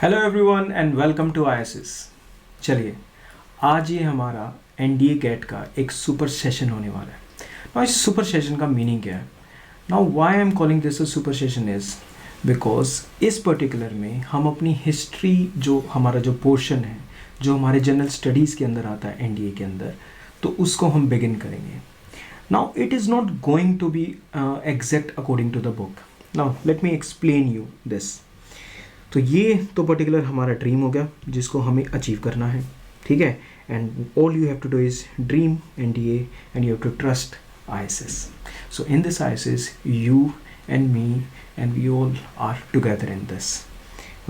Hello everyone and welcome to ISS. चलिए, आज ये हमारा एनडीए गेट का एक सुपर सेशन होने वाला है। नाउ इस सुपर सेशन का मीनिंग क्या है? Now why I am calling this a super session is because इस पर्टिकुलर में हम अपनी हिस्ट्री, जो हमारा जो पोर्शन है, जो हमारे जनरल स्टडीज़ के अंदर आता है एनडीए के अंदर, तो उसको हम बिगिन करेंगे। Now it is not going to be exact according to the book. Now let me explain you this. तो ये तो पर्टिकुलर हमारा ड्रीम हो गया जिसको हमें अचीव करना है, ठीक है। And all you have to do is dream NDA and you have to trust ISS. So in this ISS you and me and we all are together in this.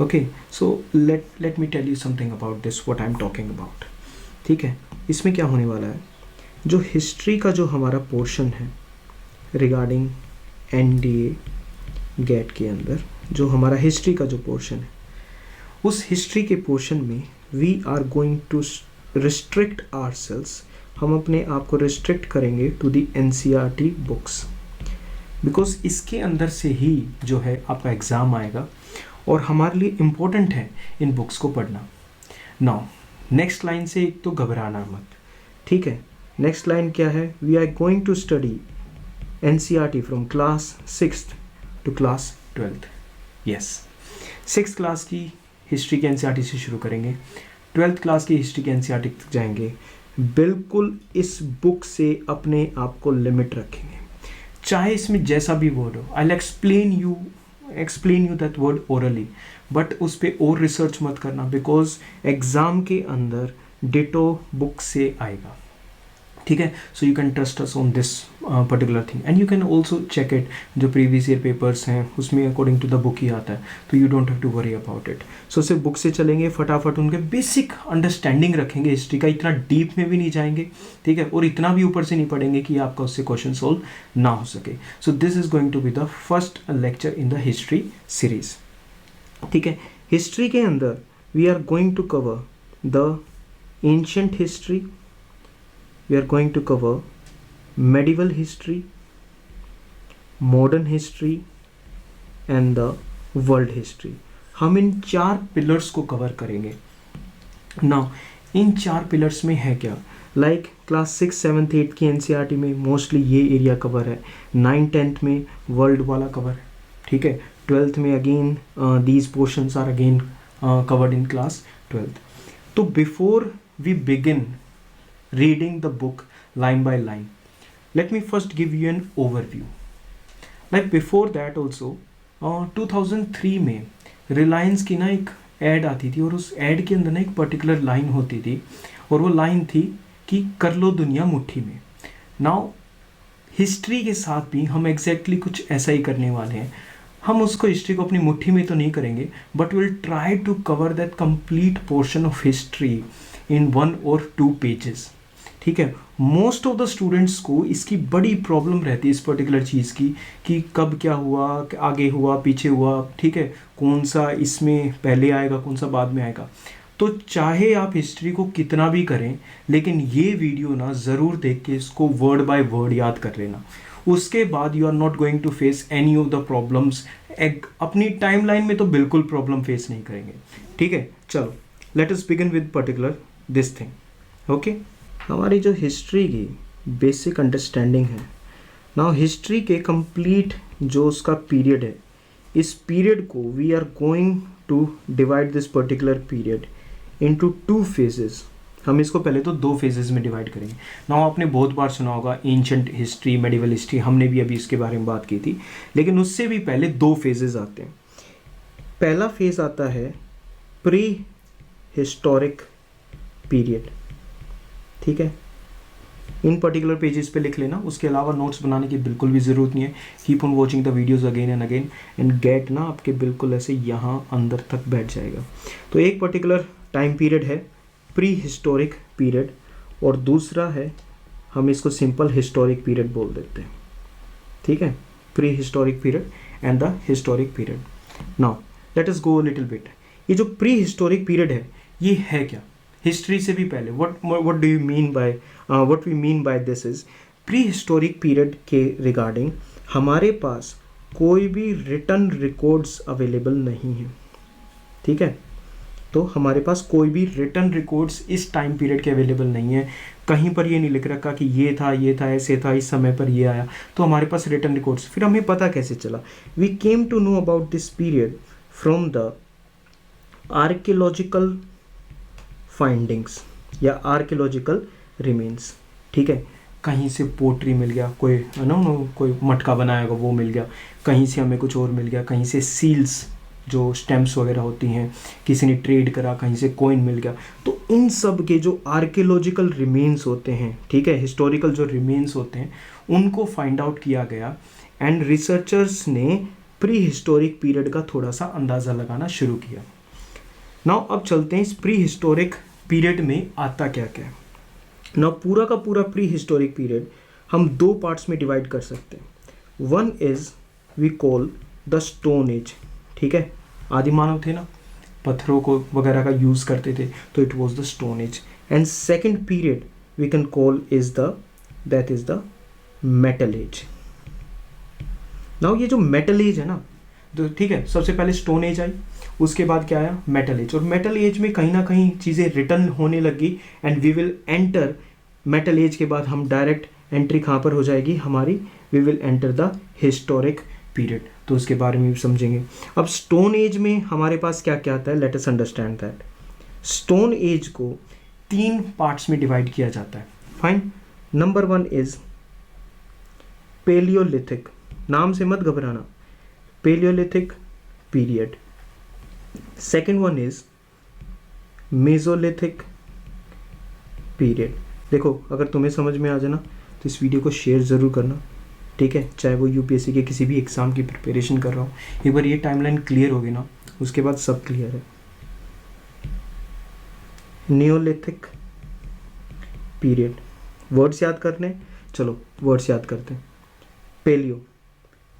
Okay, so let me tell you something about this, what I am talking about. ठीक है, इसमें क्या होने वाला है, जो history का जो हमारा पोर्शन है रिगार्डिंग एनडीए गेट के अंदर, जो हमारा हिस्ट्री का जो पोर्शन है, उस हिस्ट्री के पोर्शन में we are going to restrict ourselves. हम अपने आप को रिस्ट्रिक्ट करेंगे to the NCERT books, because इसके अंदर से ही जो है आपका एग्ज़ाम आएगा और हमारे लिए इम्पोर्टेंट है इन बुक्स को पढ़ना। नाउ नेक्स्ट लाइन से एक तो घबराना मत, ठीक है। नेक्स्ट लाइन क्या है, we are going to study NCERT from class 6th to class 12th। Yes, 6th class की हिस्ट्री के एनसीईआरटी से शुरू करेंगे, 12th क्लास की हिस्ट्री के एनसीईआरटी तक जाएंगे। बिल्कुल इस बुक से अपने आप को लिमिट रखेंगे, चाहे इसमें जैसा भी वर्ड हो। I will explain you that word orally, but उस पर और रिसर्च मत करना, बिकॉज एग्ज़ाम के अंदर डिटो बुक से आएगा, ठीक है। So you can trust us on this particular thing and you can also check it. जो प्रीवियस ईयर पेपर्स हैं उसमें अकॉर्डिंग टू द बुक ही आता है, तो you don't have to worry about it. So सिर्फ बुक से चलेंगे, फटाफट उनके बेसिक अंडरस्टैंडिंग रखेंगे हिस्ट्री का, इतना डीप में भी नहीं जाएंगे, ठीक है, और इतना भी ऊपर से नहीं पढ़ेंगे कि आपका उससे क्वेश्चन सॉल्व ना हो सके। So this is going to be the first lecture in the history series, ठीक है। हिस्ट्री के अंदर we are going to cover the ancient history, we are going to cover medieval history, modern history and the world history। हम इन 4 pillars को cover करेंगे। Now in 4 pillars में है क्या, लाइक क्लास 6, 7th, 8th की NCERT में mostly ये area cover है, 9th, 10th में वर्ल्ड वाला कवर है, ठीक है। 12th में again these portions are again covered in class 12th। तो before we begin reading the book line by line, let me first give you an overview। like before that also 2003 में रिलायंस की ना एक add आती थी, और उस ऐड के अंदर ना एक पर्टिकुलर लाइन होती थी, और वो लाइन थी कि कर लो दुनिया मुट्ठी में। नाउ हिस्ट्री के साथ भी हम एग्जैक्टली कुछ ऐसा ही करने वाले हैं। हम उसको हिस्ट्री को अपनी मुट्ठी में तो नहीं करेंगे, but will try to cover that complete portion of history in 1 or 2 pages, ठीक है। मोस्ट ऑफ द स्टूडेंट्स को इसकी बड़ी प्रॉब्लम रहती है इस पर्टिकुलर चीज़ की, कि कब क्या हुआ, आगे हुआ, पीछे हुआ, ठीक है, कौन सा इसमें पहले आएगा, कौन सा बाद में आएगा। तो चाहे आप हिस्ट्री को कितना भी करें, लेकिन ये वीडियो ना ज़रूर देख के इसको वर्ड बाय वर्ड याद कर लेना। उसके बाद you are not going to face any of the problems. अपनी टाइमलाइन में तो बिल्कुल प्रॉब्लम फेस नहीं करेंगे, ठीक है। चलो let us begin with particular this thing. Okay, हमारी जो हिस्ट्री की बेसिक अंडरस्टैंडिंग है ना, हिस्ट्री के कंप्लीट जो उसका पीरियड है, इस पीरियड को we are going to divide this particular period into 2 phases। हम इसको पहले तो 2 phases में डिवाइड करेंगे। ना आपने बहुत बार सुना होगा एंशिएंट हिस्ट्री, मेडिवल हिस्ट्री, हमने भी अभी इसके बारे में बात की थी, लेकिन उससे भी पहले 2 phases आते हैं। पहला फेज आता है प्री हिस्टोरिक पीरियड, ठीक है। इन पर्टिकुलर पेजेस पे लिख लेना, उसके अलावा नोट्स बनाने की बिल्कुल भी ज़रूरत नहीं है। Keep on watching the videos again and again and get ना आपके बिल्कुल ऐसे यहाँ अंदर तक बैठ जाएगा। तो एक पर्टिकुलर टाइम पीरियड है प्री हिस्टोरिक पीरियड, और दूसरा है, हम इसको सिंपल हिस्टोरिक पीरियड बोल देते हैं, ठीक है। Prehistoric period and the historic period. Now let us go little bit. ये जो प्री हिस्टोरिक पीरियड है, ये है क्या, हिस्ट्री से भी पहले। what do you mean by what we mean by this is pre historic period के रिगार्डिंग हमारे पास कोई भी रिटन रिकॉर्ड्स अवेलेबल नहीं है, ठीक है। तो हमारे पास कोई भी रिटर्न रिकॉर्ड्स इस टाइम पीरियड के अवेलेबल नहीं है, कहीं पर ये नहीं लिख रखा कि ये था ऐसे था, इस समय पर ये आया, तो हमारे पास रिटर्न रिकॉर्ड्स। फिर हमें पता कैसे चला? We came to know about this period from the archaeological findings या आर्कियोलॉजिकल रिमेन्स। ठीक है, कहीं से पोट्री मिल गया, कोई है ना, कोई मटका बनाया होगा वो मिल गया, कहीं से हमें कुछ और मिल गया, कहीं से सील्स जो स्टैम्प्स वगैरह होती हैं किसी ने ट्रेड करा, कहीं से कॉइन मिल गया। तो इन सब के जो आर्कियोलॉजिकल रिमेन्स होते हैं, ठीक है, हिस्टोरिकल जो रिमेन्स होते हैं, उनको फाइंड आउट किया गया एंड रिसर्चर्स ने प्री हिस्टोरिक पीरियड का थोड़ा सा अंदाज़ा लगाना शुरू किया। नाउ अब चलते हैं इस प्री हिस्टोरिक पीरियड में आता क्या क्या है। नाउ पूरा का पूरा प्री हिस्टोरिक पीरियड हम दो पार्ट्स में डिवाइड कर सकते हैं। One is we call the stone age. ठीक है, आदि मानव थे ना, पत्थरों को वगैरह का यूज़ करते थे, तो it was the stone age. And second period we can call that is the metal age. Now ये जो मेटल एज है ना, तो ठीक है, सबसे पहले स्टोन एज आई, उसके बाद क्या आया? Metal age. और मेटल एज में कहीं ना कहीं चीज़ें रिटर्न होने लगी and we will enter metal age के बाद हम डायरेक्ट एंट्री कहाँ पर हो जाएगी हमारी? We will enter the historic period, तो उसके बारे में भी समझेंगे। अब स्टोन एज में हमारे पास क्या क्या आता है? Let us understand that. Stone age को 3 पार्ट्स में डिवाइड किया जाता है। फाइन। Number 1 is palaeolithic. नाम से मत घबराना, palaeolithic period. Second one is mesolithic period. देखो, अगर तुम्हें समझ में आ जाए ना तो इस वीडियो को शेयर ज़रूर करना, ठीक है, चाहे वो यूपीएससी के किसी भी एग्ज़ाम की प्रिपरेशन कर रहा हो। एक बार ये टाइमलाइन क्लियर होगी ना, उसके बाद सब क्लियर है। Neolithic period. वर्ड्स याद करने, चलो वर्ड्स याद करते हैं। पेलियो,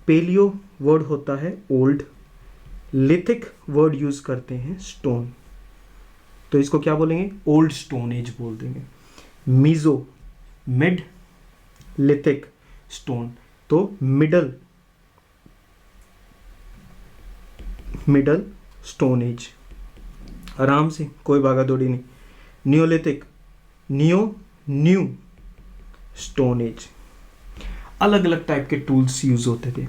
पेलियो वर्ड होता है ओल्ड, लिथिक वर्ड यूज करते हैं स्टोन, तो इसको क्या बोलेंगे? ओल्ड स्टोन एज बोल देंगे। मीजो, मिड, लिथिक, स्टोन, तो मिडल स्टोन एज। आराम से, कोई भागा दौड़ी नहीं। Neolithic, new stone age. अलग अलग टाइप के टूल्स यूज होते थे।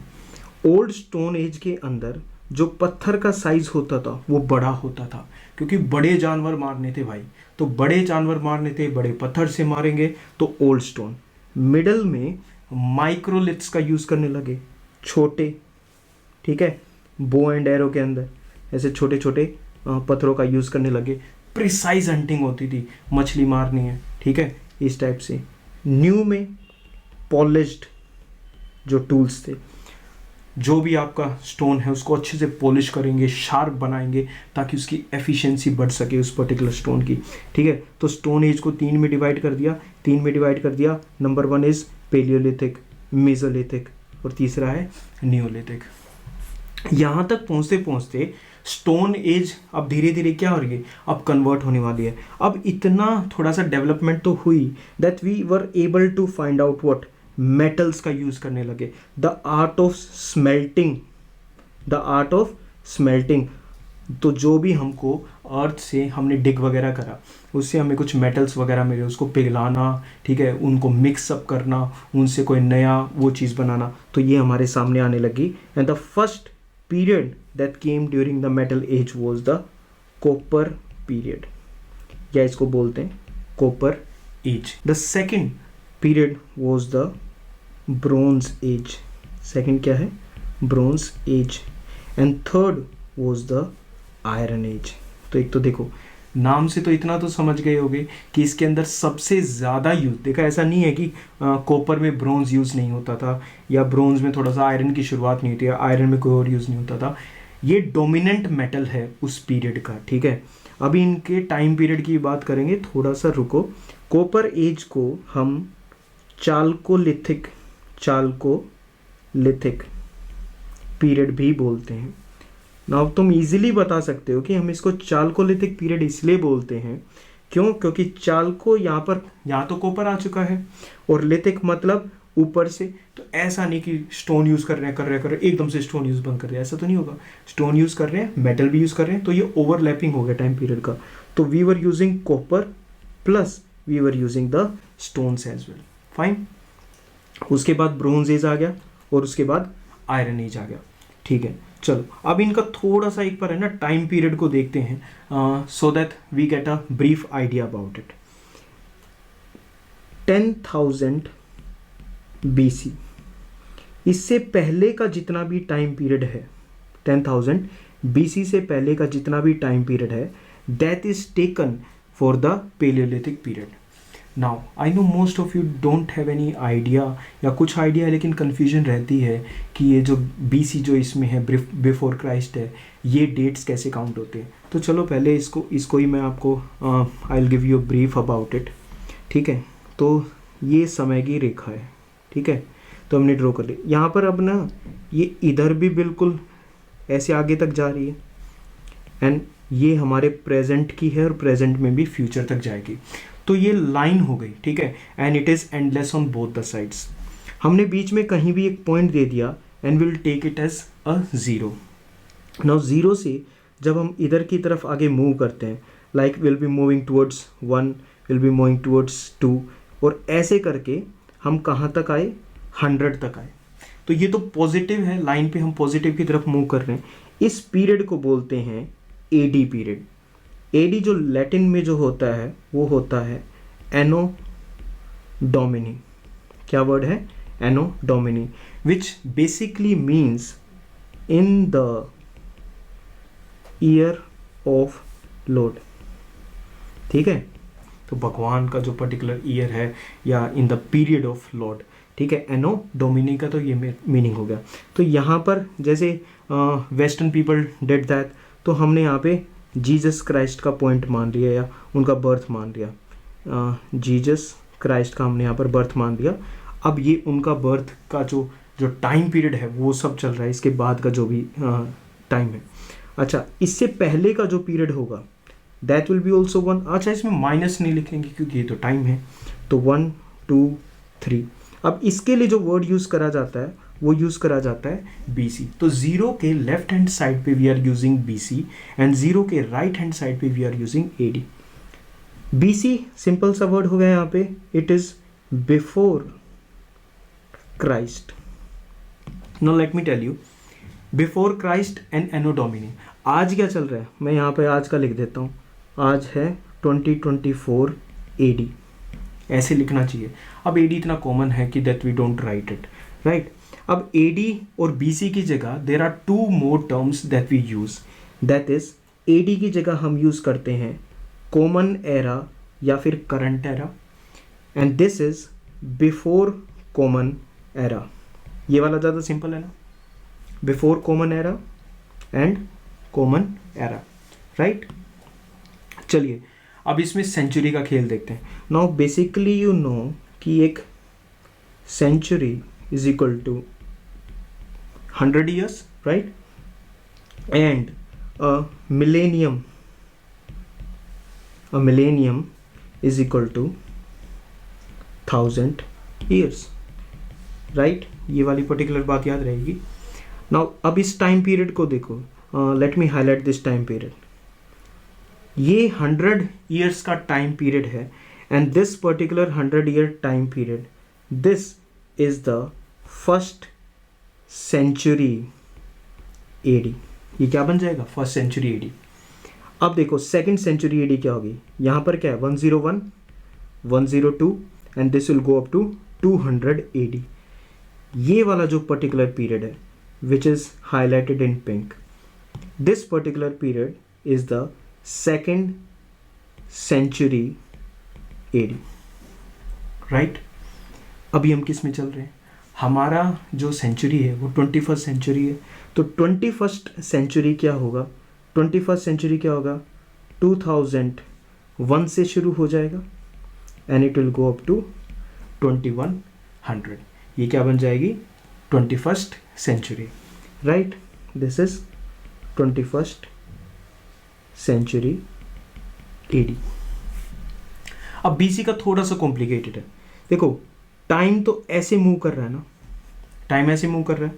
ओल्ड स्टोन एज के अंदर जो पत्थर का साइज होता था वो बड़ा होता था, क्योंकि बड़े जानवर मारने थे भाई, तो बड़े जानवर मारने थे, बड़े पत्थर से मारेंगे, तो ओल्ड स्टोन। मिडल में माइक्रोलिथ्स का यूज़ करने लगे, छोटे, ठीक है, बो एंड एरो के अंदर ऐसे छोटे छोटे पत्थरों का यूज़ करने लगे। प्रिसाइज हंटिंग होती थी, मछली मारनी है, ठीक है, इस टाइप से। न्यू में पॉलिश्ड जो टूल्स थे, जो भी आपका स्टोन है उसको अच्छे से पॉलिश करेंगे, शार्प बनाएंगे, ताकि उसकी एफिशिएंसी बढ़ सके उस पर्टिकुलर स्टोन की, ठीक है। तो स्टोन एज को 3 में डिवाइड कर दिया। नंबर 1 इज पेलियोलिथिक, मेसोलिथिक और तीसरा है नियोलिथिक। यहाँ तक पहुँचते पहुँचते स्टोन एज अब धीरे धीरे क्या हो रही है, अब कन्वर्ट होने वाली है। अब इतना थोड़ा सा डेवलपमेंट तो हुई that we were able to find out what, metals का यूज़ करने लगे। द आर्ट ऑफ स्मेल्टिंग, तो जो भी हमको अर्थ से हमने डिग वगैरह करा, उससे हमें कुछ मेटल्स वगैरह मिले, उसको पिघलाना, ठीक है, उनको मिक्सअप करना, उनसे कोई नया वो चीज़ बनाना, तो ये हमारे सामने आने लगी। And the first period that came during the metal age was the copper period, या इसको बोलते हैं copper age. The second period was the bronze age. Second क्या है? Bronze age. And third was the iron age. तो एक तो देखो, नाम से तो इतना तो समझ गए होगे कि इसके अंदर सबसे ज़्यादा यूज, देखा ऐसा नहीं है कि कॉपर में ब्रोंज यूज़ नहीं होता था, या ब्रोंज में थोड़ा सा आयरन की शुरुआत नहीं होती है, आयरन में कोई और यूज़ नहीं होता था। ये डोमिनेंट मेटल है उस पीरियड का, ठीक है। अभी इनके टाइम पीरियड की बात करेंगे, थोड़ा सा रुको। कॉपर एज को हम चाल्कोलिथिक पीरियड भी बोलते हैं ना। अब तुम इजीली बता सकते हो कि हम इसको चाल्कोलिथिक पीरियड इसलिए बोलते हैं, क्यों? क्योंकि चाल्को यहाँ तो कॉपर आ चुका है, और लिथिक मतलब ऊपर से। तो ऐसा नहीं कि स्टोन यूज़ कर रहे हैं एकदम से स्टोन यूज़ बंद कर दिया, ऐसा तो नहीं होगा। स्टोन यूज़ कर रहे हैं, मेटल भी यूज़ कर रहे हैं, तो ये ओवरलैपिंग हो गया टाइम पीरियड का। तो we were using copper plus we were using the stones as well, fine. उसके बाद ब्रोंज एज आ गया और उसके बाद आयरन एज आ गया, ठीक है। चलो अब इनका थोड़ा सा एक बार है ना टाइम पीरियड को देखते हैं, so that we get a brief idea about it. 10,000 BC, इससे पहले का जितना भी टाइम पीरियड है, 10,000 BC से पहले का जितना भी टाइम पीरियड है, that is taken for the palaeolithic period. Now I know most of you don't have any idea, या कुछ आइडिया है लेकिन कन्फ्यूजन रहती है कि ये जो BC जो इसमें है बिफोर क्राइस्ट है, ये डेट्स कैसे काउंट होते हैं। तो चलो पहले इसको ही मैं आपको I will give you a brief about it, ठीक है। तो ये समय की रेखा है, ठीक है, तो हमने ड्रॉ कर ली यहाँ पर। अब ना ये इधर भी बिल्कुल ऐसे आगे तक जा रही है, एंड ये हमारे प्रेजेंट की है और प्रेजेंट में भी फ्यूचर तक जाएगी। तो ये लाइन हो गई, ठीक है, and it is endless on both the sides. हमने बीच में कहीं भी एक पॉइंट दे दिया and will take it as a zero. Now zero से जब हम इधर की तरफ आगे मूव करते हैं, like will be moving towards 1, will be moving towards 2, और ऐसे करके हम कहाँ तक आए, 100 तक आए। तो ये तो पॉजिटिव है, लाइन पे हम पॉजिटिव की तरफ मूव कर रहे हैं। इस पीरियड को बोलते हैं एडी पीरियड। एडी जो लैटिन में जो होता है वो होता है एनो डोमिनी। क्या वर्ड है, Anno Domini, which basically means in the year of lord, ठीक है। तो भगवान का जो पर्टिकुलर ईयर है या in the period of lord, ठीक है, एनो डोमिनी का तो ये मीनिंग हो गया। तो यहाँ पर जैसे वेस्टर्न पीपल डिड दैट, तो हमने यहाँ पे जीसस क्राइस्ट का पॉइंट मान लिया या उनका बर्थ मान लिया। जीसस क्राइस्ट का हमने यहाँ पर बर्थ मान लिया। अब ये उनका बर्थ का जो टाइम पीरियड है वो सब चल रहा है, इसके बाद का जो भी टाइम है। अच्छा, इससे पहले का जो पीरियड होगा दैट विल बी ऑल्सो 1। अच्छा, इसमें माइनस नहीं लिखेंगे क्योंकि ये तो टाइम है, तो 1 2 3। अब इसके लिए जो वर्ड यूज़ करा जाता है वो यूज़ करा जाता है BC। तो ज़ीरो के लेफ्ट हैंड साइड पे we are using BC and zero के राइट हैंड साइड पे we are using AD। BC simple सा वर्ड हो गया यहाँ पे, it is before Christ. Now let me tell you, before Christ and Anno Domini. आज क्या चल रहा है, मैं यहाँ पे आज का लिख देता हूँ, आज है 2024 AD, ऐसे लिखना चाहिए। अब AD इतना कॉमन है कि that we don't write it, right. अब AD और BC की जगह there are 2 more terms that we use, that is AD की जगह हम यूज़ करते हैं कॉमन एरा या फिर current era, and this is before common era. ये वाला ज़्यादा सिंपल है ना, before common era and common era, right. चलिए अब इसमें सेंचुरी का खेल देखते हैं। नाउ बेसिकली यू नो कि एक century is equal to 100 years, right? And a millennium is equal to 1000 years, right? ये वाली पर्टिकुलर बात याद रहेगी। नाउ अब इस टाइम पीरियड को देखो, let me highlight this time period. ये 100 years का टाइम पीरियड है, and this particular 100 year time period, this is the first century AD। ये क्या बन जाएगा, फर्स्ट सेंचुरी AD। अब देखो सेकंड सेंचुरी AD क्या होगी, यहाँ पर क्या है 101 102 and this will go up to 200 AD। ये वाला जो पर्टिकुलर पीरियड है which is highlighted in pink, this particular period is the second century AD, right. अभी हम किस में चल रहे हैं, हमारा जो सेंचुरी है वो 21st सेंचुरी है। तो 21st सेंचुरी क्या होगा, 21st सेंचुरी क्या होगा, 2001 से शुरू हो जाएगा and it will go up to 2100। ये क्या बन जाएगी, 21st century, right. This is 21st century AD। अब BC का थोड़ा सा कॉम्प्लिकेटेड है। देखो टाइम तो ऐसे मूव कर रहा है ना, टाइम ऐसे मूव कर रहा है,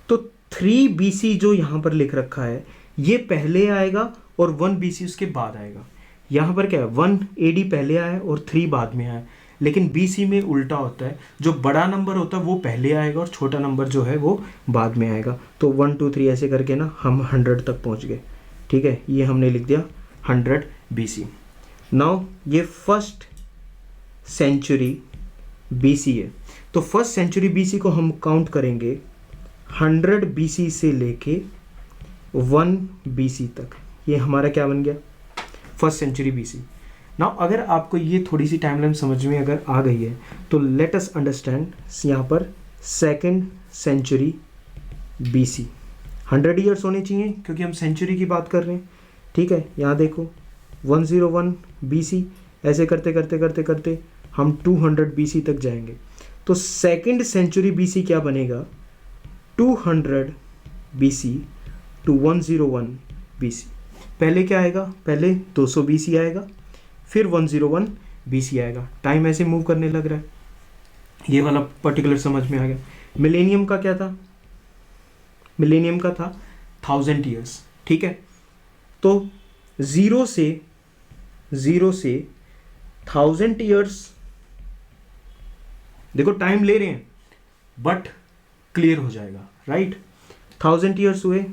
तो 3 BC जो यहाँ पर लिख रखा है ये पहले आएगा और 1 BC उसके बाद आएगा। यहाँ पर क्या है, 1 AD पहले आया और 3 बाद में आया, लेकिन BC में उल्टा होता है, जो बड़ा नंबर होता है वो पहले आएगा और छोटा नंबर जो है वो बाद में आएगा। तो 1 2 3 ऐसे करके ना हम 100 तक पहुँच गए। ठीक है, ये हमने लिख दिया 100 BC। नाउ ये फर्स्ट सेंचुरी BC है, तो फर्स्ट सेंचुरी BC को हम काउंट करेंगे 100 BC से लेके 1 BC तक। ये हमारा क्या बन गया, फर्स्ट सेंचुरी BC। नाउ अगर आपको ये थोड़ी सी टाइमलाइन समझ में अगर आ गई है तो लेट अस अंडरस्टैंड यहाँ पर सेकंड सेंचुरी BC। 100 ईयर्स होने चाहिए क्योंकि हम सेंचुरी की बात कर रहे हैं। ठीक है, यहाँ देखो 101 BC, ऐसे करते करते करते करते हम 200 BC तक जाएंगे। तो सेकंड सेंचुरी BC क्या बनेगा, 200 BC टू 101 BC। पहले क्या आएगा, पहले 200 BC आएगा, फिर 101 BC आएगा। टाइम ऐसे मूव करने लग रहा है, ये वाला पर्टिकुलर समझ में आ गया। मिलेनियम का क्या था, मिलेनियम का था 1000 ईयर्स। ठीक है, तो ज़ीरो से 1000 ईयर्स, देखो टाइम ले रहे हैं बट क्लियर हो जाएगा, राइट। 1000 ईयर्स हुए,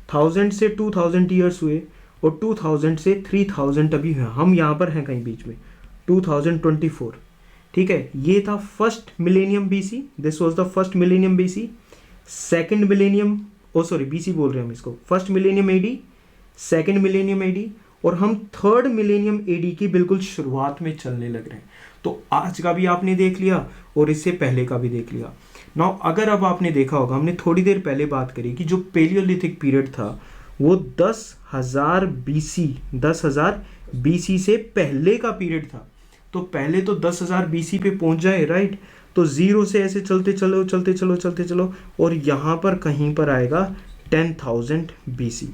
1000 से 2000 ईयर्स हुए और 2000 से 3000 अभी है, हम यहाँ पर हैं कहीं बीच में 2024। ठीक है, ये था first millennium BC, this was the first millennium BC। Second millennium, oh sorry BC बोल रहे हैं हम इसको, first millennium AD, second millennium AD, और हम थर्ड मिलेनियम AD की बिल्कुल शुरुआत में चलने लग रहे हैं। तो आज का भी आपने देख लिया और इससे पहले का भी देख लिया। नाउ अगर अब आपने देखा होगा, हमने थोड़ी देर पहले बात करी कि जो पेलियोलिथिक पीरियड था वो 10,000 BC से पहले का पीरियड था। तो पहले तो 10,000 BC पे पहुंच जाए, राइट। तो ज़ीरो से ऐसे चलते चलो चलते चलो चलते चलो और यहाँ पर कहीं पर आएगा 10,000 BC।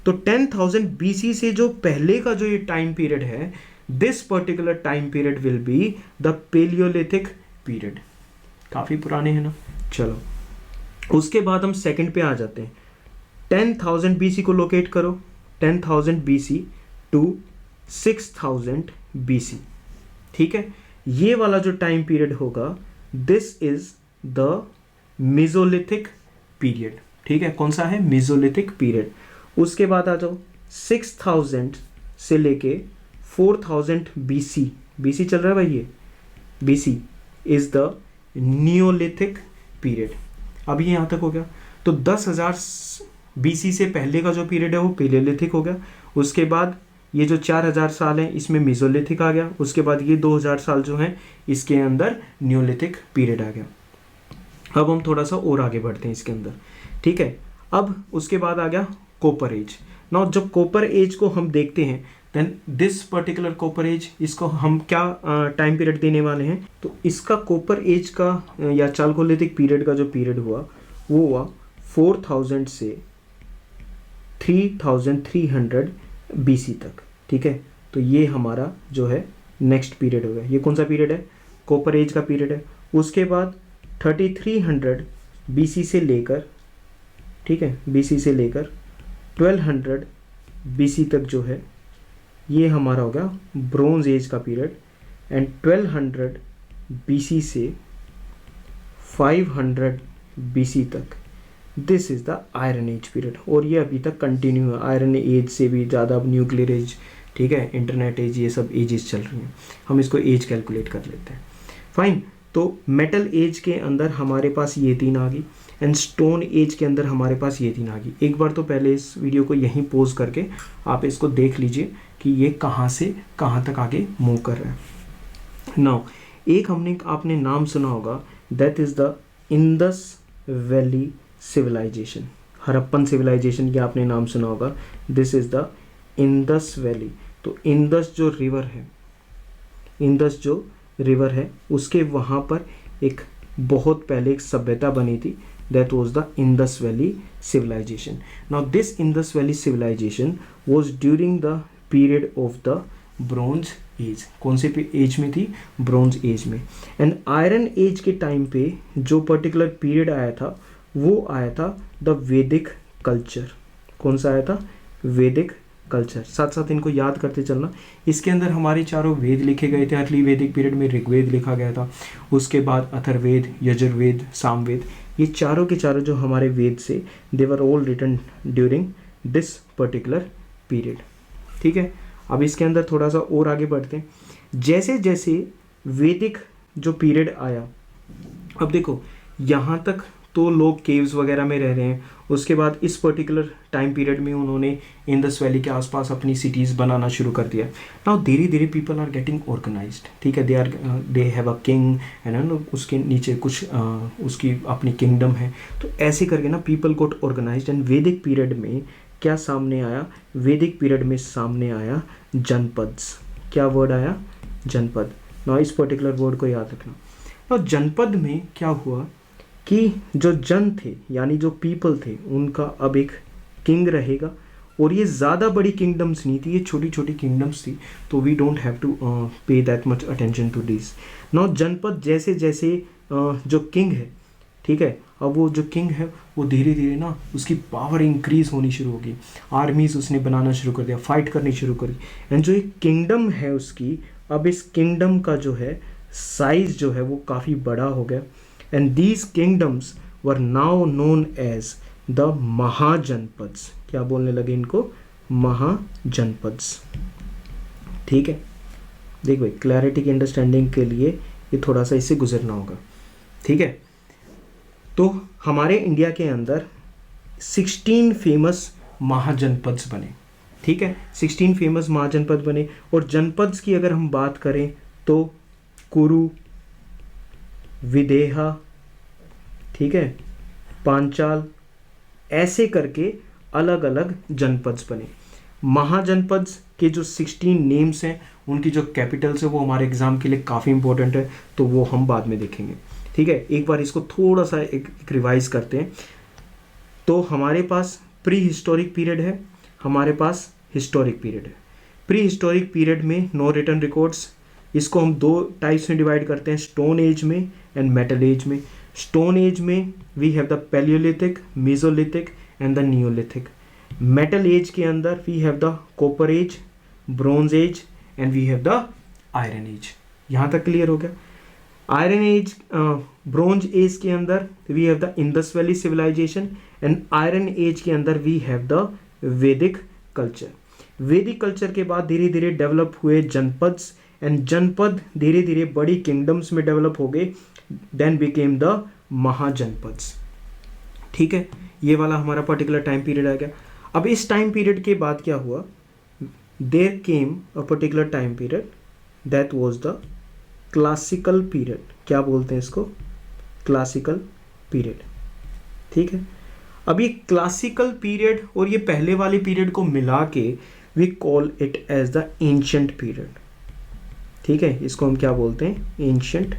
तो 10,000 BC से जो पहले का जो ये टाइम पीरियड है, this particular time period will be the palaeolithic period. काफ़ी पुराने हैं ना। चलो उसके बाद हम सेकंड पे आ जाते हैं। 10,000 BC को लोकेट करो, 10,000 BC टू 6,000 BC। ठीक है, ये वाला जो टाइम पीरियड होगा this is the Mesolithic period. ठीक है, कौन सा है, मेसोलिथिक पीरियड। उसके बाद आ जाओ 6,000 से लेके 4,000 BC चल रहा है भाई, ये BC is the Neolithic period. अब ये यहाँ तक हो गया। तो 10,000 BC से पहले का जो पीरियड है वो पेलियोलिथिक हो गया। उसके बाद ये जो 4,000 साल हैं इसमें मेसोलिथिक आ गया। उसके बाद ये 2,000 साल जो हैं इसके अंदर नियोलिथिक पीरियड आ गया। अब हम थोड़ा सा और आगे बढ़ते हैं इसके अंदर। ठीक है, अब उसके बाद आ गया कॉपर एज। नाउ जब कॉपर एज को हम देखते हैं then this particular copper age, इसको हम क्या टाइम पीरियड देने वाले हैं, तो इसका कॉपर एज का या चालकोलिथिक पीरियड का जो पीरियड हुआ वो हुआ 4,000 से 3,300 BC तक। ठीक है, तो ये हमारा जो है नेक्स्ट पीरियड होगा। ये कौन सा पीरियड है, कॉपर एज का पीरियड है। उसके बाद 3,300 BC से लेकर, ठीक है, BC से लेकर 1200 BC तक जो है ये हमारा होगा ब्रोंज एज का पीरियड। एंड 1200 BC से 500 BC तक this is the iron age period. और ये अभी तक कंटिन्यू है, आयरन एज से भी ज़्यादा अब न्यूक्लियर एज, ठीक है, इंटरनेट एज, ये सब एजेस चल रही हैं। हम इसको एज कैलकुलेट कर लेते हैं। फाइन, तो मेटल एज के अंदर हमारे पास ये 3 आ गई एंड स्टोन एज के अंदर हमारे पास ये 3 आ गई। एक बार तो पहले इस वीडियो को यहीं पोज करके आप इसको देख लीजिए कि ये कहाँ से कहाँ तक आगे मूव कर रहा है। नाउ एक आपने नाम सुना होगा, that is the Indus valley civilisation, Harappan civilisation, ये आपने नाम सुना होगा। This is the Indus valley. तो इंडस जो रिवर है, इंडस जो रिवर है उसके वहाँ पर एक बहुत पहले एक सभ्यता बनी थी, that was the Indus Valley civilization. Now this Indus Valley civilization was during the period of the bronze as. कौन से एज में थी? ब्रोंज एज में। एंड आयरन एज के टाइम पे जो पर्टिकुलर पीरियड आया था वो आया था द वैदिक कल्चर। कौन सा आया था? वैदिक कल्चर। साथ साथ इनको याद करते चलना। इसके अंदर हमारे चारों वेद लिखे गए थे। अर्ली वैदिक पीरियड में ऋग्वेद लिखा गया था, उसके बाद अथर्ववेद, यजुर्वेद, सामवेद, ये चारों के चारों जो हमारे वेद से, they were all written during this particular period. ठीक है, अब इसके अंदर थोड़ा सा और आगे बढ़ते हैं। जैसे जैसे वैदिक जो पीरियड आया, अब देखो यहाँ तक तो लोग केव्स वगैरह में रह रहे हैं, उसके बाद इस पर्टिकुलर टाइम पीरियड में उन्होंने इंडस वैली के आसपास अपनी सिटीज़ बनाना शुरू कर दिया। नाउ धीरे धीरे पीपल आर गेटिंग ऑर्गेनाइज्ड। ठीक है, they have a king and उसके नीचे कुछ उसकी अपनी किंगडम है। तो ऐसे करके ना पीपल गोट ऑर्गेनाइज्ड। एंड वैदिक पीरियड में क्या सामने आया? वैदिक पीरियड में सामने आया जनपद्स। क्या वर्ड आया? जनपद। नाउ इस पर्टिकुलर वर्ड को याद रखना। नाउ जनपद में क्या हुआ कि जो जन थे यानी जो पीपल थे उनका अब एक किंग रहेगा, और ये ज़्यादा बड़ी किंगडम्स नहीं थी, ये छोटी छोटी किंगडम्स थी। तो we don't have to pay that much attention to this. Now janapada जैसे जैसे जो किंग है, ठीक है, अब वो जो किंग है वो धीरे धीरे ना उसकी पावर इंक्रीज होनी शुरू होगी। आर्मीज उसने बनाना शुरू कर दिया, फाइट करनी शुरू कर दी। एंड जो एक किंगडम है उसकी, अब इस किंगडम का जो है साइज जो है वो काफ़ी बड़ा हो गया। And these kingdoms were now known as the mahajanapadas. क्या बोलने लगे इनको? महाजनपद्स। ठीक है, देख भाई क्लैरिटी की अंडरस्टैंडिंग के लिए ये थोड़ा सा इससे गुजरना होगा। ठीक है, तो हमारे इंडिया के अंदर 16 फेमस महाजनपद्स बने। ठीक है, 16 फेमस महाजनपद बने। और जनपद्स की अगर हम बात करें तो कुरु, विदेहा, ठीक है, पांचाल, ऐसे करके अलग अलग जनपद्स बने। महाजनपद्स के जो 16 नेम्स हैं उनकी जो कैपिटल्स है वो हमारे एग्जाम के लिए काफ़ी इंपॉर्टेंट है, तो वो हम बाद में देखेंगे। ठीक है, एक बार इसको थोड़ा सा एक रिवाइज करते हैं। तो हमारे पास प्री हिस्टोरिक पीरियड है, हमारे पास हिस्टोरिक पीरियड है। प्री हिस्टोरिक पीरियड में नो रिटन रिकॉर्ड्स, इसको हम दो टाइप्स में डिवाइड करते हैं, स्टोन एज में एंड मेटल एज में। स्टोन एज में we have the palaeolithic, mesolithic and the neolithic. Metal age के अंदर we have the copper age, bronze age and we have the iron age. यहाँ तक clear हो गया? Iron age, bronze age के अंदर we have the Indus valley civilisation and iron age के अंदर वी हैव द वैदिक कल्चर। वैदिक कल्चर के बाद धीरे धीरे डेवलप हुए जनपद्स, एंड जनपद धीरे धीरे बड़ी किंगडम्स में डेवलप हो गए, देन बिकेम द महाजनपद्स। ठीक है, ये वाला हमारा पर्टिकुलर टाइम पीरियड आ गया। अब इस टाइम पीरियड के बाद क्या हुआ? There came a particular time period that was the classical period. क्या बोलते हैं इसको? Classical period. ठीक है, अब ये क्लासिकल पीरियड और ये पहले वाले पीरियड को मिला के we call it as the ancient period. ठीक है, इसको हम क्या बोलते हैं? Ancient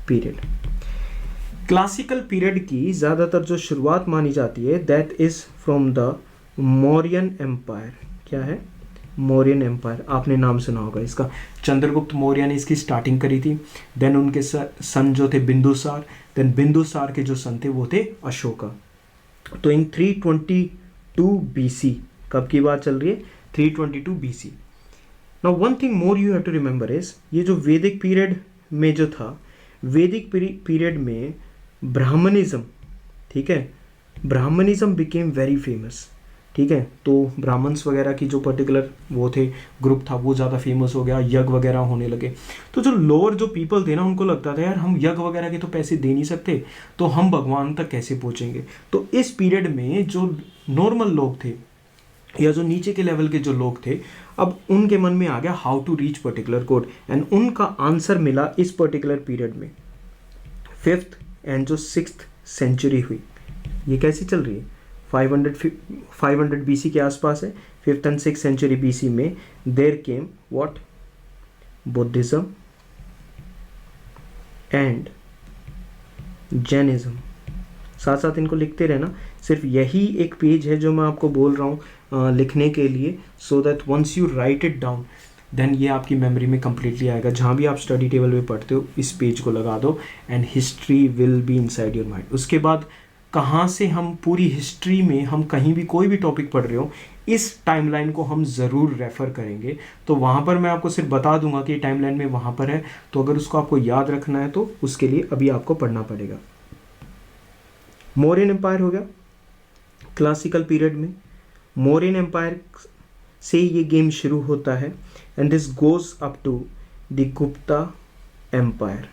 period. क्लासिकल पीरियड की ज़्यादातर जो शुरुआत मानी जाती है that is from the Mauryan empire. क्या है? मौर्यन एम्पायर। आपने नाम सुना होगा इसका। चंद्रगुप्त मौर्य ने इसकी स्टार्टिंग करी थी। देन उनके सन जो थे बिंदुसार, देन बिंदुसार के जो सन थे वो थे अशोका। तो इन 322 BC, कब की बात चल रही है? 322 BC। Now one thing more you have to remember is, ये जो वैदिक पीरियड में जो था, वैदिक पीरियड में ब्राह्मणिज्म, ठीक है, ब्राह्मणिज्म बिकेम वेरी फेमस। ठीक है, तो ब्राह्मण्स वगैरह की जो पर्टिकुलर वो थे ग्रुप था वो ज़्यादा फेमस हो गया, यज्ञ वगैरह होने लगे। तो जो लोअर जो पीपल थे ना उनको लगता था यार हम यज्ञ वगैरह के तो पैसे दे नहीं सकते, तो हम भगवान तक कैसे पहुँचेंगे। तो इस पीरियड में जो नॉर्मल लोग थे या जो नीचे के लेवल के जो लोग थे, अब उनके मन में आ गया how to reach particular god, and उनका आंसर मिला इस पर्टिकुलर पीरियड में। 5th एंड जो 6th सेंचुरी हुई, ये कैसी चल रही है? 500 BC के आसपास है। 5th and 6th century BC में there came what? Buddhism and Jainism. साथ साथ इनको लिखते रहना, सिर्फ यही एक पेज है जो मैं आपको बोल रहा हूँ लिखने के लिए, so that once you write it down, then ये आपकी मेमोरी में कम्प्लीटली आएगा। जहाँ भी आप स्टडी टेबल पे पढ़ते हो इस पेज को लगा दो and history will be inside your mind. उसके बाद कहाँ से हम पूरी हिस्ट्री में हम कहीं भी कोई भी टॉपिक पढ़ रहे हो इस टाइमलाइन को हम ज़रूर रेफ़र करेंगे। तो वहाँ पर मैं आपको सिर्फ बता दूंगा कि टाइमलाइन में वहाँ पर है, तो अगर उसको आपको याद रखना है तो उसके लिए अभी आपको पढ़ना पड़ेगा। मौर्यन एम्पायर हो गया क्लासिकल पीरियड में। मौर्यन एम्पायर से ये गेम शुरू होता है and this goes up to the Gupta empire,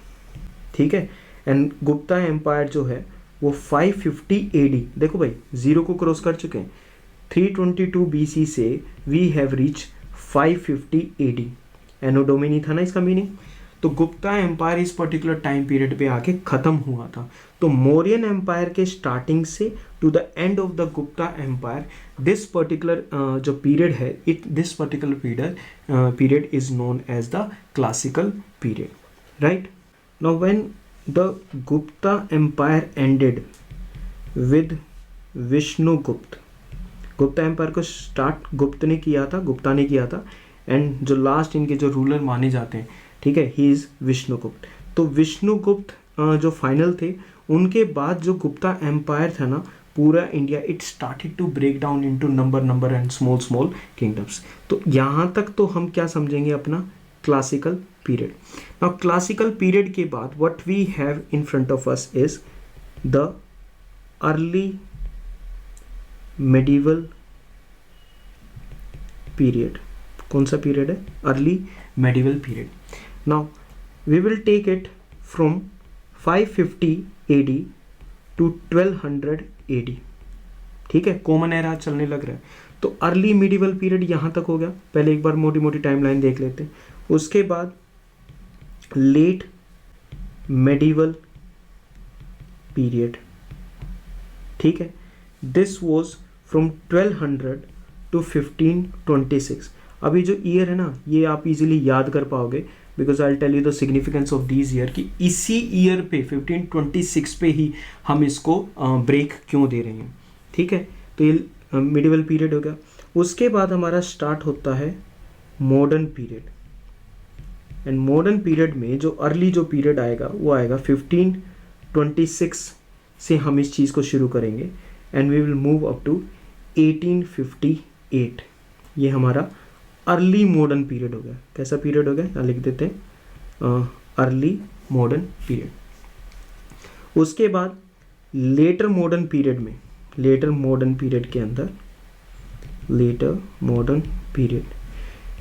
ठीक है। एंड गुप्ता एम्पायर जो है वो 550 एडी, देखो भाई जीरो को क्रॉस कर चुके हैं। 322 BC से we have reach 550 AD. Anno Domini था ना इसका मीनिंग। तो गुप्ता एम्पायर इस पर्टिकुलर टाइम पीरियड पे आके ख़त्म हुआ था। तो मौर्यन एम्पायर के स्टार्टिंग से to the end of the Gupta empire this particular जो पीरियड है this particular period is known as the classical period, right. Now when the Gupta empire ended with Vishnugupta, Gupta empire को स्टार्ट गुप्ता ने किया था एंड जो लास्ट इनके जो रूलर माने जाते हैं, ठीक है, ही इज़ विष्णुगुप्त। तो विष्णुगुप्त जो फाइनल थे, उनके बाद जो गुप्ता एम्पायर था ना पूरा India, it started to break down into number and small kingdoms. तो यहाँ तक तो हम क्या समझेंगे अपना classical period. Now classical period के बाद what we have in front of us is the early medieval period. कौन सा पीरियड है? Early medieval period. Now we will take it from 550 AD to 1200 AD, ठीक है। कॉमन एरा चलने लग रहा है। तो अर्ली मेडिवल पीरियड यहाँ तक हो गया। पहले एक बार मोटी मोटी टाइमलाइन देख लेते हैं। उसके बाद लेट मेडिवल पीरियड, ठीक है। This was from 1200 to 1526। अभी जो ईयर है ना ये आप इजीली याद कर पाओगे because I tell you the significance of this year कि इसी ईयर पे 1526 पे ही हम इसको ब्रेक क्यों दे रहे हैं, ठीक है। तो ये मिडिवल पीरियड हो गया। उसके बाद हमारा स्टार्ट होता है modern period. And modern period में जो अर्ली जो पीरियड आएगा वो आएगा 1526 से हम इस चीज़ को शुरू करेंगे and we will move up to 1858। ये हमारा अर्ली मॉडर्न पीरियड हो गया। कैसा पीरियड हो गया? यहाँ लिख देते हैं अर्ली मॉडर्न पीरियड। उसके बाद लेटर मॉडर्न पीरियड में, लेटर मॉडर्न पीरियड के अंदर, later modern period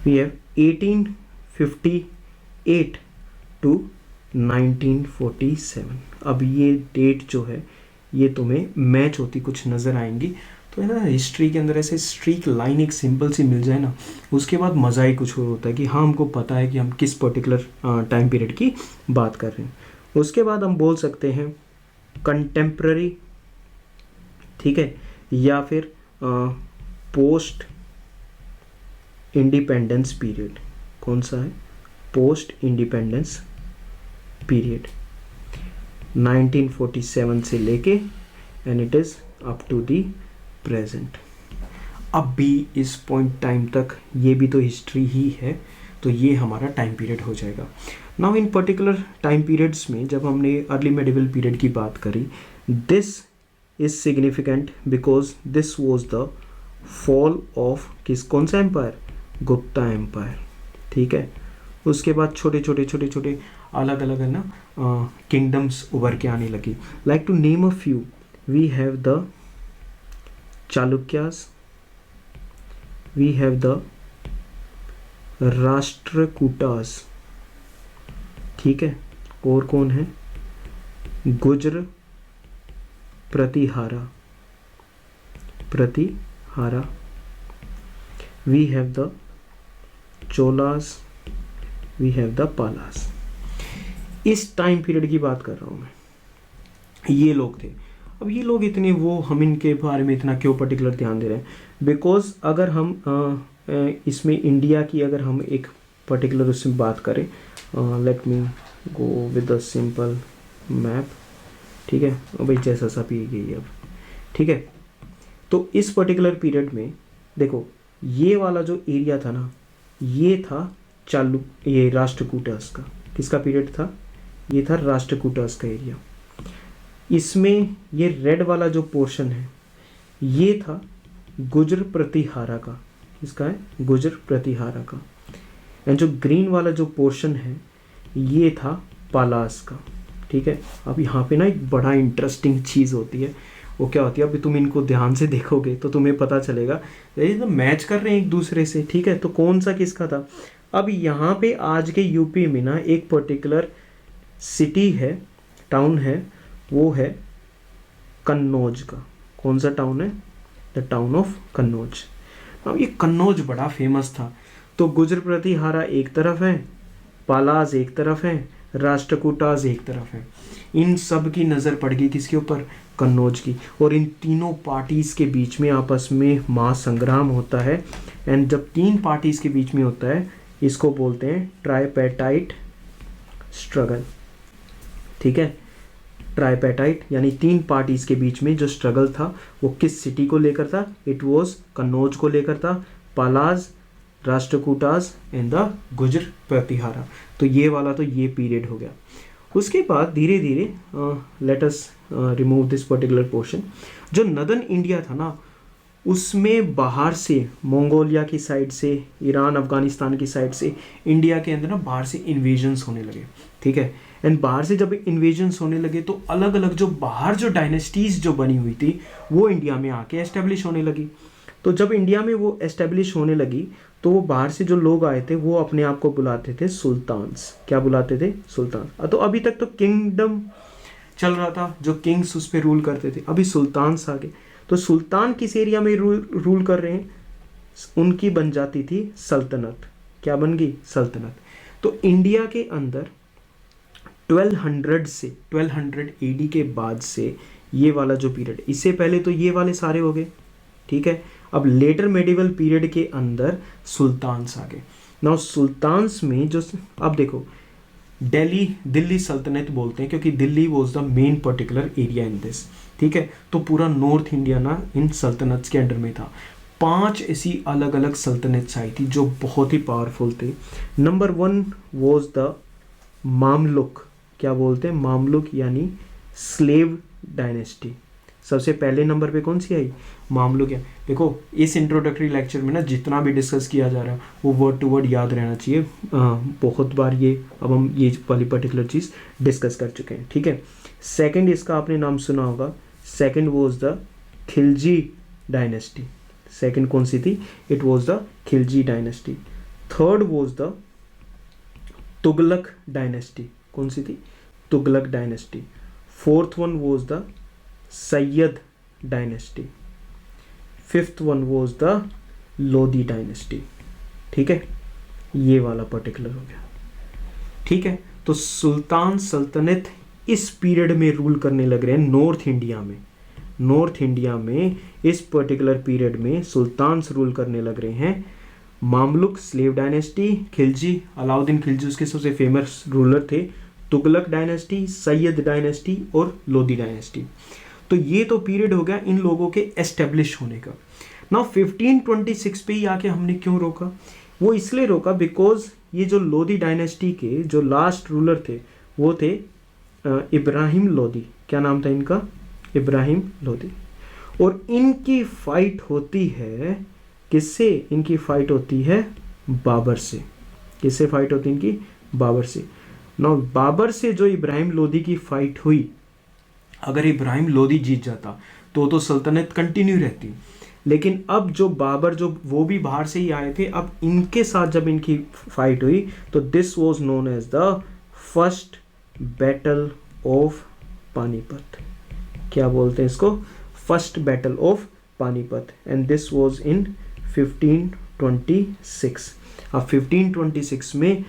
we have 1858 to 1947। अब ये डेट जो है ये तुम्हें मैच होती कुछ नज़र आएंगी। तो है ना हिस्ट्री के अंदर ऐसे स्ट्रीक लाइन एक सिंपल सी मिल जाए ना, उसके बाद मज़ा ही कुछ और होता है कि हाँ हमको पता है कि हम किस पर्टिकुलर टाइम पीरियड की बात कर रहे हैं। उसके बाद हम बोल सकते हैं कंटेम्प्ररी, ठीक है, या फिर पोस्ट इंडिपेंडेंस पीरियड। कौन सा है? पोस्ट इंडिपेंडेंस पीरियड 1947 से लेके and it is up to the present. अब भी इस पॉइंट टाइम तक ये भी तो हिस्ट्री ही है, तो ये हमारा टाइम पीरियड हो जाएगा। Now in particular time periods में जब हमने अर्ली मेडिवल पीरियड की बात करी, this is significant because this was the fall of कौन सा एम्पायर? गुप्ता एम्पायर, ठीक है। उसके बाद छोटे छोटे अलग अलग है ना किंगडम्स उभर के आने लगी। Like to name a few, we have the Chalukyas, we have the Rashtrakutas, ठीक है। और कौन है? Gurjara Pratihara, we have the Cholas, we have the Palas. इस टाइम पीरियड की बात कर रहा हूँ मैं, ये लोग थे। अब ये लोग इतने वो हम इनके बारे में इतना क्यों पर्टिकुलर ध्यान दे रहे हैं? बिकॉज अगर हम इसमें इंडिया की अगर हम एक पर्टिकुलर उसमें बात करें, let me go with a simple map, ठीक है। भाई जैसा सा भी गई अब, ठीक है। तो इस पर्टिकुलर पीरियड में देखो ये वाला जो एरिया था ना, ये था चालू ये राष्ट्रकूटस का, किसका पीरियड था, ये था राष्ट्रकूटस का एरिया। इसमें ये रेड वाला जो पोर्शन है ये था गुजर प्रतिहारा का, किसका है, गुजर प्रतिहारा का। एंड जो ग्रीन वाला जो पोर्शन है ये था पालास का। ठीक है, अब यहाँ पे ना एक बड़ा इंटरेस्टिंग चीज़ होती है, वो क्या होती है, अभी तुम इनको ध्यान से देखोगे तो तुम्हें पता चलेगा ये तो मैच कर रहे हैं एक दूसरे से। ठीक है, तो कौन सा किसका था। अब यहाँ पे आज के यूपी में ना एक पर्टिकुलर सिटी है, टाउन है, वो है कन्नौज का। कौन सा टाउन है, द टाउन ऑफ कन्नौज। अब ये कन्नौज बड़ा फेमस था। तो गुजर प्रतिहारा एक तरफ है, पालाज एक तरफ है, राष्ट्रकूटाज एक तरफ है। इन सब की नज़र पड़ गई किसके ऊपर, कन्नौज की। और इन तीनों पार्टीज़ के बीच में आपस में महासंग्राम होता है। एंड जब तीन पार्टीज़ के बीच में होता है इसको बोलते हैं ट्राइपेटाइट स्ट्रगल। ठीक है, ट्राइपेटाइट यानी तीन पार्टीज़ के बीच में जो स्ट्रगल था वो किस सिटी को लेकर था, इट वॉज कन्नौज को लेकर था, पालाज, राष्ट्रकूटाज एंड द गुजर प्रतिहारा। तो ये वाला तो ये पीरियड हो गया। उसके बाद धीरे धीरे let us remove this particular portion. जो नदर्न इंडिया था ना उसमें बाहर से मंगोलिया की साइड से, ईरान अफगानिस्तान की साइड से इंडिया के अंदर ना बाहर से इन्वेजन्स होने लगे। ठीक है, एंड बाहर से जब इन्वेजन्स होने लगे तो अलग अलग जो बाहर जो डायनेस्टीज़ जो बनी हुई थी वो इंडिया में आके एस्टेब्लिश होने लगी। तो जब इंडिया में वो एस्टेब्लिश होने लगी तो वो बाहर से जो लोग आए थे वो अपने आप को बुलाते थे सुल्तान्स। क्या बुलाते थे, सुल्तान। तो अभी तक तो किंगडम चल रहा था, जो किंग्स उस पर रूल करते थे, अभी सुल्तान्स आ गए। तो सुल्तान किस एरिया में रूल कर रहे हैं, उनकी बन जाती थी सल्तनत। क्या बन गई, सल्तनत। तो इंडिया के अंदर 1200 से 1200 एडी के बाद से ये वाला जो पीरियड, इससे पहले तो ये वाले सारे हो गए। ठीक है, अब लेटर मेडिवल पीरियड के अंदर सुल्तान्स आ गए। नाउ सुल्तान्स में जो, अब देखो दिल्ली सल्तनत बोलते हैं क्योंकि Delhi was the main particular area in this. ठीक है, तो पूरा नॉर्थ इंडिया ना इन सल्तनत्स के अंडर में था। 5 ऐसी अलग अलग सल्तनत्स आई थी जो बहुत ही पावरफुल थे। Number 1 was the Mamluk. क्या बोलते हैं, मामलुक यानी स्लेव डायनेस्टी। सबसे पहले नंबर पे कौन सी आई, मामलुक है। देखो इस इंट्रोडक्टरी लेक्चर में ना जितना भी डिस्कस किया जा रहा है वो वर्ड टू वर्ड याद रहना चाहिए। बहुत बार ये अब हम ये वाली पर्टिकुलर चीज़ डिस्कस कर चुके हैं। ठीक है, सेकंड इसका आपने नाम सुना होगा, second was the Khilji dynasty. Second कौन सी थी, it was the Khilji dynasty. Third was the Tughlaq dynasty. कौन सी थी, Tughlaq dynasty. Fourth one was the Syed dynasty. Fifth one was the Lodhi dynasty. ठीक है, ये वाला पर्टिकुलर हो गया। ठीक है, तो सुल्तान सल्तनत इस पीरियड में रूल करने लग रहे हैं नॉर्थ इंडिया में। नॉर्थ इंडिया में इस पर्टिकुलर पीरियड में सुल्तान्स रूल करने लग रहे हैं। Mamluk slave dynasty, Khilji, Alauddin Khilji उसके सबसे फेमस रूलर थे, तुगलक डायनेस्टी, सैयद डायनेस्टी और लोधी डायनेस्टी। तो ये तो पीरियड हो गया इन लोगों के एस्टेब्लिश होने का। नाउ 1526 पे ही आके हमने क्यों रोका, वो इसलिए रोका बिकॉज ये जो लोधी डायनेस्टी के जो लास्ट रूलर थे वो थे इब्राहिम लोधी। क्या नाम था इनका, इब्राहिम लोधी। और इनकी फाइट होती है किससे, इनकी फाइट होती है बाबर से। किससे फाइट होती है इनकी, बाबर से। नाउ बाबर से जो इब्राहिम लोधी की फाइट हुई, अगर इब्राहिम लोधी जीत जाता तो सल्तनत कंटिन्यू रहती। लेकिन अब जो बाबर जो वो भी बाहर से ही आए थे, अब इनके साथ जब इनकी फाइट हुई तो this was known as the first battle of Panipat. क्या बोलते हैं इसको, first battle of Panipat. And this was in 1526। अब 1526 में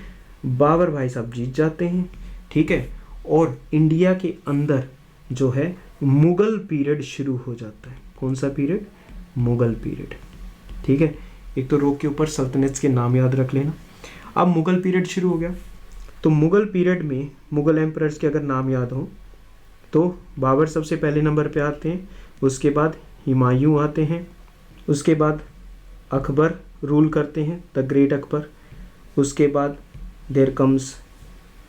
बाबर भाई साहब जीत जाते हैं। ठीक है, और इंडिया के अंदर जो है मुगल पीरियड शुरू हो जाता है। कौन सा पीरियड, मुगल पीरियड। ठीक है, एक तो रोक के ऊपर सल्तनत्स के नाम याद रख लेना। अब मुगल पीरियड शुरू हो गया, तो मुगल पीरियड में मुगल एम्परर्स के अगर नाम याद हो तो बाबर सबसे पहले नंबर पे आते हैं, उसके बाद हुमायूं आते हैं, उसके बाद अकबर रूल करते हैं, द ग्रेट अकबर। उसके बाद देयर कम्स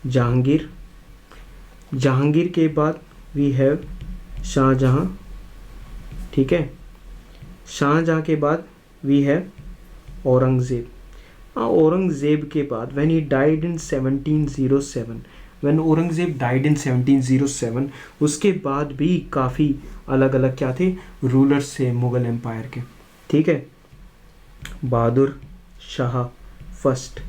जहांगीर, जहांगीर के बाद वी हैव शाहजहां, ठीक है, शाहजहां के बाद वी हैव औरंगज़ेब। औरंगज़ेब के बाद when he died in 1707, when Aurangzeb died in 1707, उसके बाद भी काफ़ी अलग अलग क्या थे, रूलर्स थे मुग़ल एम्पायर के, ठीक है, बहादुर शाह फर्स्ट,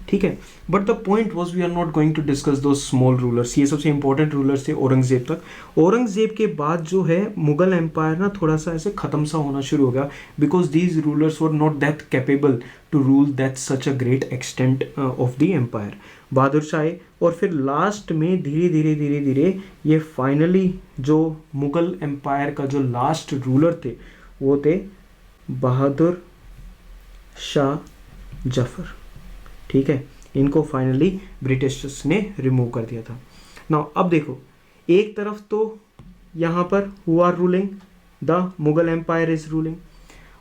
ठीक है। But the point was we are not going to discuss those small rulers, ये सबसे इंपॉर्टेंट रूलर्स थे औरंगजेब तक। औरंगजेब के बाद जो है मुगल एम्पायर ना थोड़ा सा ऐसे ख़त्म सा होना शुरू हो गया, because these rulers were not that capable to rule that such a great extent of the empire. Bahadur Shah, और फिर लास्ट में धीरे धीरे धीरे धीरे ये फाइनली जो मुगल एम्पायर का जो लास्ट रूलर थे वो थे बहादुर शाह जफर, ठीक है। इनको फाइनली ब्रिटिशर्स ने रिमूव कर दिया था। नाउ अब देखो, एक तरफ तो यहाँ पर who are ruling, the Mughal empire is ruling,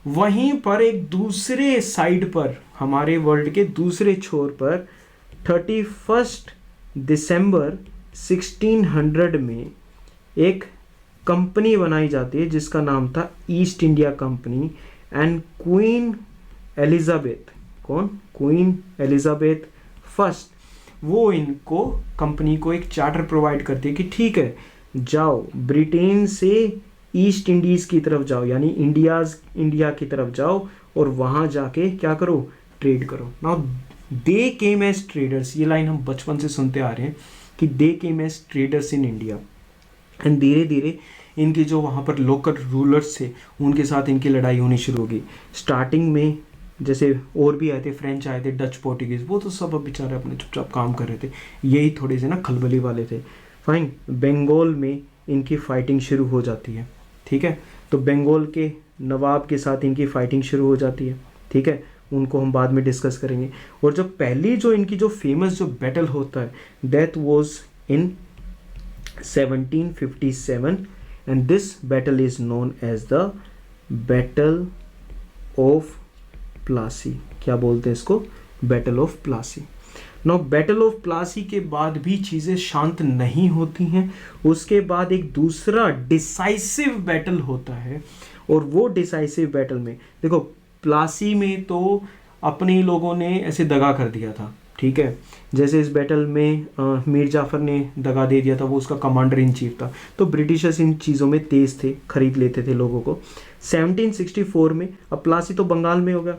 वहीं पर एक दूसरे साइड पर हमारे वर्ल्ड के दूसरे छोर पर 31 दिसंबर 1600 में एक कंपनी बनाई जाती है जिसका नाम था east India company, and queen Elizabeth, कौन, क्वीन एलिजाबेथ फर्स्ट, वो इनको कंपनी को एक चार्टर प्रोवाइड करती है कि ठीक है जाओ ब्रिटेन से ईस्ट इंडीज़ की तरफ जाओ, यानी इंडिया की तरफ जाओ और वहाँ जाके क्या करो, ट्रेड करो। Now they came as traders, ये लाइन हम बचपन से सुनते आ रहे हैं कि they came as traders in India, and धीरे धीरे इनके जो वहाँ पर लोकल रूलर्स थे उनके साथ इनकी लड़ाई होनी शुरू हो गई। स्टार्टिंग में जैसे और भी आए थे, फ्रेंच आए थे, डच, पोर्टुगीज़, वो तो सब अब बेचारे अपने चुपचाप काम कर रहे थे, यही थोड़े से ना खलबली वाले थे। फाइन, बंगाल में इनकी फाइटिंग शुरू हो जाती है, ठीक है, तो बंगाल के नवाब के साथ इनकी फाइटिंग शुरू हो जाती है, ठीक है, उनको हम बाद में डिस्कस करेंगे। और जो पहली जो इनकी जो फेमस जो बैटल होता है that was in 1757, and this battle is known as the battle of Plassey. क्या बोलते हैं इसको, battle of Plassey. Now battle of Plassey के बाद भी चीज़ें शांत नहीं होती हैं, उसके बाद एक दूसरा डिसाइसिव बैटल होता है, और वो डिसाइसिव बैटल में देखो प्लासी में तो अपने लोगों ने ऐसे दगा कर दिया था, ठीक है, जैसे इस बैटल में मीर जाफ़र ने दगा दे दिया था, वो उसका कमांडर इन चीफ था, तो ब्रिटिशर्स इन चीज़ों में तेज़ थे, खरीद लेते थे लोगों को। 1764 में, अब प्लासी तो बंगाल में होगा,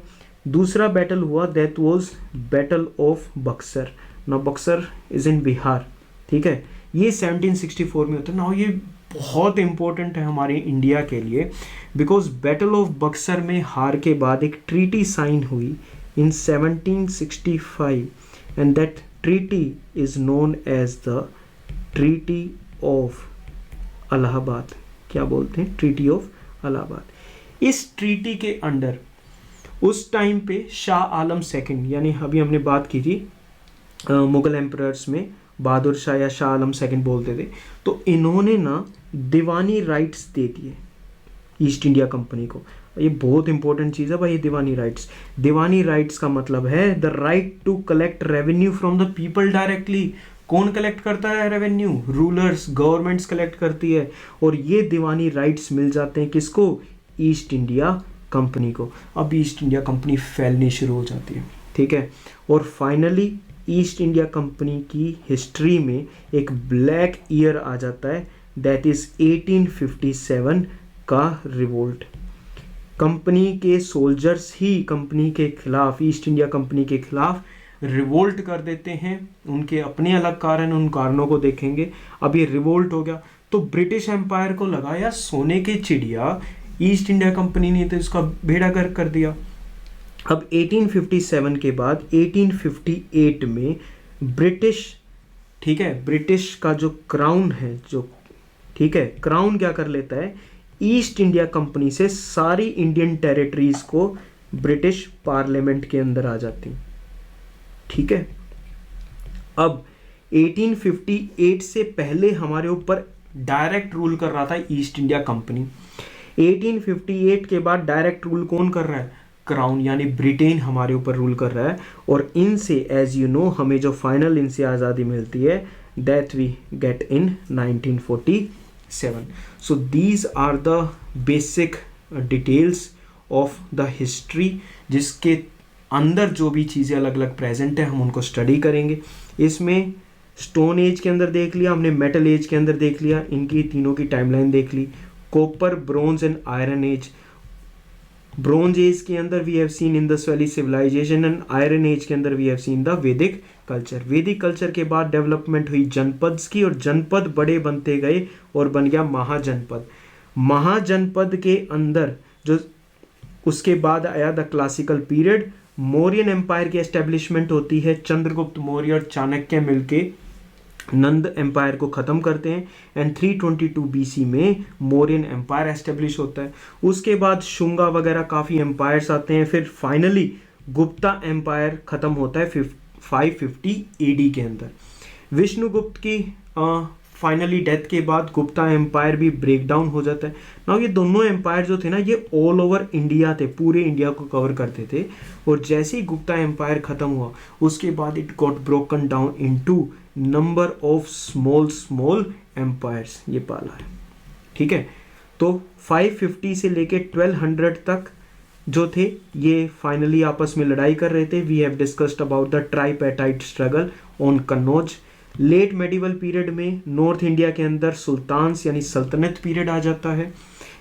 दूसरा बैटल हुआ that was battle of Buxar. ना बक्सर इज इन बिहार, ठीक है, ये 1764 में होता है। ना ये बहुत इंपॉर्टेंट है हमारे इंडिया के लिए, बिकॉज बैटल ऑफ बक्सर में हार के बाद एक ट्रीटी साइन हुई in 1765, and that treaty is known as the treaty of Allahabad. क्या बोलते हैं, ट्रीटी ऑफ इलाहाबाद। इस ट्रीटी के अंडर उस टाइम पे शाह आलम सेकंड, यानी अभी हमने बात की थी मुगल एम्परर्स में बहादुर शाह या शाह आलम सेकंड बोलते थे, तो इन्होंने ना दीवानी राइट्स दे दिए ईस्ट इंडिया कंपनी को। ये बहुत इंपॉर्टेंट चीज़ है भाई, ये दीवानी राइट्स। दीवानी राइट्स का मतलब है the right to collect revenue from the people directly. कौन कलेक्ट करता है रेवेन्यू, रूलर्स, गवर्नमेंट्स कलेक्ट करती है, और ये दीवानी राइट्स मिल जाते हैं किसको, ईस्ट इंडिया कंपनी को। अब ईस्ट इंडिया कंपनी फैलनी शुरू हो जाती है, ठीक है, और फाइनली ईस्ट इंडिया कंपनी की हिस्ट्री में एक ब्लैक ईयर आ जाता है, दैट इज 1857 का रिवोल्ट। कंपनी के सोल्जर्स ही कंपनी के खिलाफ, ईस्ट इंडिया कंपनी के खिलाफ रिवोल्ट कर देते हैं, उनके अपने अलग कारण, उन कारणों को देखेंगे। अब ये रिवोल्ट हो गया तो ब्रिटिश एम्पायर को लगा यार सोने के चिड़िया, ईस्ट इंडिया कंपनी ने तो इसका बेड़ा गर्क कर दिया। अब 1857 के बाद 1858 में ब्रिटिश, ठीक है, ब्रिटिश का जो क्राउन है, जो, ठीक है, क्राउन क्या कर लेता है, ईस्ट इंडिया कंपनी से सारी इंडियन टेरिटरीज को ब्रिटिश पार्लियामेंट के अंदर आ जाती, ठीक है। अब 1858 से पहले हमारे ऊपर डायरेक्ट रूल कर रहा था ईस्ट इंडिया कंपनी। 1858 के बाद डायरेक्ट रूल कौन कर रहा है, क्राउन यानी ब्रिटेन हमारे ऊपर रूल कर रहा है, और इनसे एज यू नो हमें जो फाइनल इनसे आज़ादी मिलती है that we get in 1947. So these are the basic details of the history, जिसके अंदर जो भी चीज़ें अलग अलग प्रेजेंट है हम उनको स्टडी करेंगे. इसमें स्टोन एज के अंदर देख लिया हमने, मेटल एज के अंदर देख लिया, इनकी तीनों की टाइमलाइन देख ली. Copper, bronze and iron age. Bronze age के अंदर we have seen Indus valley civilisation, and iron age के अंदर वी हैव सीन द वैदिक कल्चर. वैदिक कल्चर के बाद डेवलपमेंट हुई जनपद की, और जनपद बड़े बनते गए और बन गया महाजनपद. महाजनपद के अंदर जो उसके बाद आया the classical period. Mauryan empire की एस्टेब्लिशमेंट होती है, चंद्रगुप्त मौर्य और चाणक्य मिलके नंद एम्पायर को ख़त्म करते हैं, एंड 322 बीसी में मौर्यन एम्पायर एस्टेब्लिश होता है. उसके बाद शुंगा वगैरह काफ़ी एम्पायर्स आते हैं, फिर फाइनली गुप्ता एम्पायर ख़त्म होता है 550 एडी के अंदर. विष्णुगुप्त की फाइनली डेथ के बाद गुप्ता एम्पायर भी ब्रेक डाउन हो जाता है. ना ये दोनों एम्पायर जो थे ना ये ऑल ओवर इंडिया थे, पूरे इंडिया को कवर करते थे, और जैसे ही गुप्ता एम्पायर ख़त्म हुआ उसके बाद it got broken down into number of small empires. ये पाला है, ठीक है. तो 550 से लेके 1200 तक जो थे ये फाइनली आपस में लड़ाई कर रहे थे. We have discussed about the tripartite struggle on Kannauj. Late medieval period में नॉर्थ इंडिया के अंदर सुल्तान्स यानी सल्तनत पीरियड आ जाता है,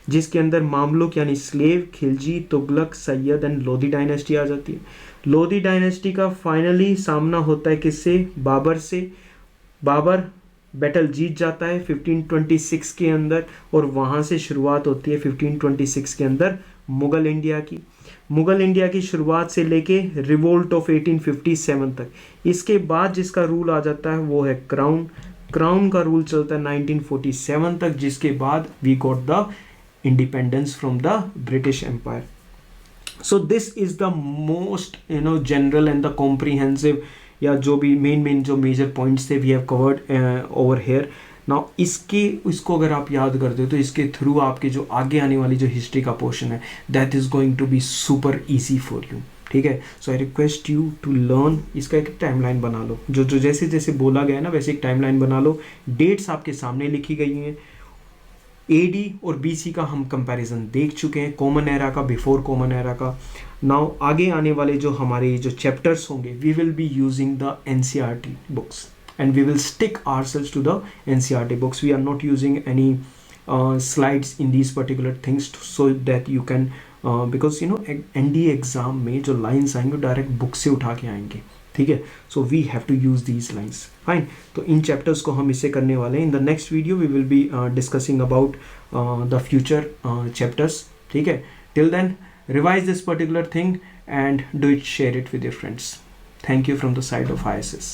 जिसके अंदर मामलुक यानी slave, Khilji, Tughlaq, Sayyid and Lodi dynasty आ जाती है. लोधी डायनेस्टी का फाइनली सामना होता है किससे? बाबर से. बाबर बैटल जीत जाता है 1526 के अंदर, और वहाँ से शुरुआत होती है 1526 के अंदर मुग़ल इंडिया की. मुग़ल इंडिया की शुरुआत से लेके रिवोल्ट ऑफ 1857 तक. इसके बाद जिसका रूल आ जाता है वो है क्राउन. क्राउन का रूल चलता है 1947 तक, जिसके बाद we got the independence from the British empire. So this is the most general and the comprehensive, या जो भी मेन जो मेजर पॉइंट्स थे we have covered over here. Now इसको अगर आप याद करते हो तो इसके थ्रू आपके जो आगे आने वाली जो हिस्ट्री का पोर्शन है that is going to be super easy for you, ठीक है. So I request you to learn. इसका एक टाइमलाइन बना लो, जो जैसे जैसे बोला गया है ना वैसे एक टाइमलाइन बना लो. डेट्स आपके सामने लिखी गई हैं. एडी और बीसी का हम कंपैरिजन देख चुके हैं, कॉमन एरा का, बिफोर कॉमन एरा का. नाउ आगे आने वाले जो हमारे जो चैप्टर्स होंगे we will be using the NCERT books, and we will stick ourselves to the NCERT books. We are not using any slides in these particular things so that you can because NDA exam में जो lines आएंगे direct book से उठा के आएंगे, ठीक है. So we have to use these lines. Fine. तो इन चैप्टर्स को हम इससे करने वाले हैं. In the next video we will be discussing about the future chapters, ठीक है. Till then revise this particular thing and do it, share it with your friends. Thank you from the side of ISS.